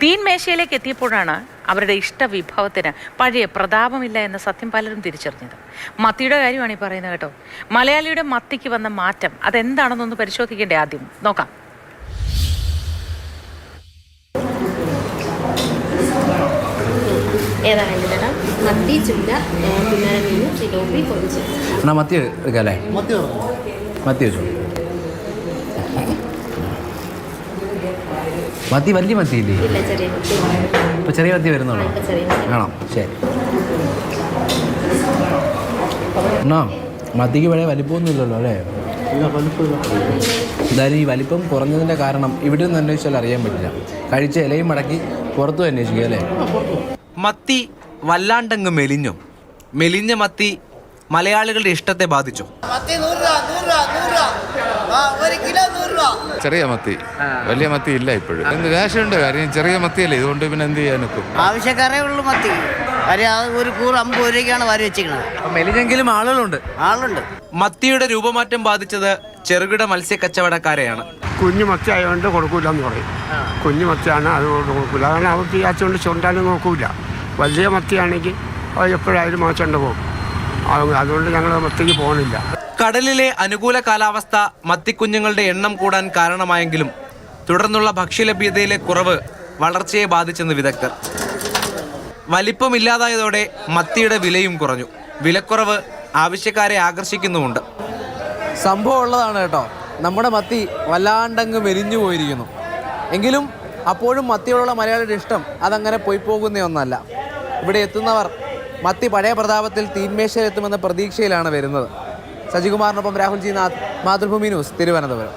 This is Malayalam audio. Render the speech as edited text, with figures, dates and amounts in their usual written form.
തീൻമേശയിലേക്ക് എത്തിയപ്പോഴാണ് അവരുടെ ഇഷ്ടവിഭവത്തിന് പഴയ പ്രതാപമില്ല എന്ന സത്യം പലരും തിരിച്ചറിഞ്ഞത്. മത്തിയുടെ കാര്യമാണ് ഈ പറയുന്നത് കേട്ടോ. മലയാളിയുടെ മത്തിക്ക് വന്ന മാറ്റം അതെന്താണെന്നൊന്ന് പരിശോധിക്കേണ്ടേ? ആദ്യം നോക്കാം. മത്തി, ചുണ്ട, കുഞ്ഞാരമീൻ, സിലോപ്പി, കൊഞ്ച്. മത്തി എടുക്കാല്ലേ? മത്തി വെച്ചു. മത്തി വലിയ മത്തി ഇല്ലേ? ഇപ്പൊ ചെറിയ മത്തി വരുന്നുണ്ടോ? ആണോ? ശരി. ആണോ? മത്തിക്ക് വളരെ വലിപ്പമൊന്നും ഇല്ലല്ലോ അല്ലേ? എന്തായാലും ഈ വലിപ്പം കുറഞ്ഞതിൻ്റെ കാരണം ഇവിടെ നിന്ന് അന്വേഷിച്ചാൽ അറിയാൻ പറ്റില്ല. കഴിച്ച ഇലയും മടക്കി പുറത്തും അന്വേഷിക്കുക അല്ലേ? മത്തി വല്ലാണ്ടങ്ങ് മെലിഞ്ഞ മത്തി മലയാളികളുടെ ഇഷ്ടത്തെ ബാധിച്ചു. ചെറിയ മത്തി, വലിയ മത്തി ഇല്ല ഇപ്പോഴും. എന്ത് കാശുണ്ട്, കാര്യം ചെറിയ മത്തിയല്ലേ, ഇതുകൊണ്ട് പിന്നെ എന്ത് ചെയ്യാനൊക്കും. ആവശ്യക്കാരേ ഉള്ളൂ മത്തി. ഒരു കൂറ് 50 രൂപയ്ക്കാണ് വാരി വെച്ചിരിക്കുന്നത്. മെലിഞ്ഞെങ്കിലും ആളുകളുണ്ട്. മത്തിയുടെ രൂപമാറ്റം ബാധിച്ചത് ചെറുകിട മത്സ്യ കച്ചവടക്കാരെയാണ്. കുഞ്ഞു മത്തി ആയതുകൊണ്ട് കൊടുക്കൂല എന്ന് പറയും. കുഞ്ഞു മത്തിയാണ്, അതുകൊണ്ട് കൊടുക്കൂല. കാരണം അവർക്ക് ഈ അച്ചുകൊണ്ട് ചുണ്ടാലും നോക്കൂല. വലിയ മത്തിയാണെങ്കിൽ എപ്പോഴായാലും മാച്ചണ്ട് പോകും. അതുകൊണ്ട് ഞങ്ങൾ മത്തിക്ക് പോകുന്നില്ല. കടലിലെ അനുകൂല കാലാവസ്ഥ മത്തിക്കുഞ്ഞുങ്ങളുടെ എണ്ണം കൂടാൻ കാരണമായെങ്കിലും തുടർന്നുള്ള ഭക്ഷ്യലഭ്യതയിലെ കുറവ് വളർച്ചയെ ബാധിച്ചെന്ന് വിദഗ്ധർ. വലിപ്പമില്ലാതായതോടെ മത്തിയുടെ വിലയും കുറഞ്ഞു. വിലക്കുറവ് ആവശ്യക്കാരെ ആകർഷിക്കുന്നുമുണ്ട്. സംഭവം ഉള്ളതാണ് കേട്ടോ. നമ്മുടെ മത്തി വല്ലാണ്ടങ്ങ് മെലിഞ്ഞു പോയിരിക്കുന്നു. എങ്കിലും അപ്പോഴും മത്തിയോടുള്ള മലയാളിയുടെ ഇഷ്ടം അതങ്ങനെ പോയി പോകുന്ന ഒന്നല്ല. ഇവിടെ എത്തുന്നവർ മത്തി പഴയ പ്രതാപത്തിൽ തീൻമേശയിലെത്തുമെന്ന പ്രതീക്ഷയിലാണ് വരുന്നത്. സജികുമാറിനൊപ്പം രാഹുൽ ജി നാഥ്, മാതൃഭൂമി ന്യൂസ്, തിരുവനന്തപുരം.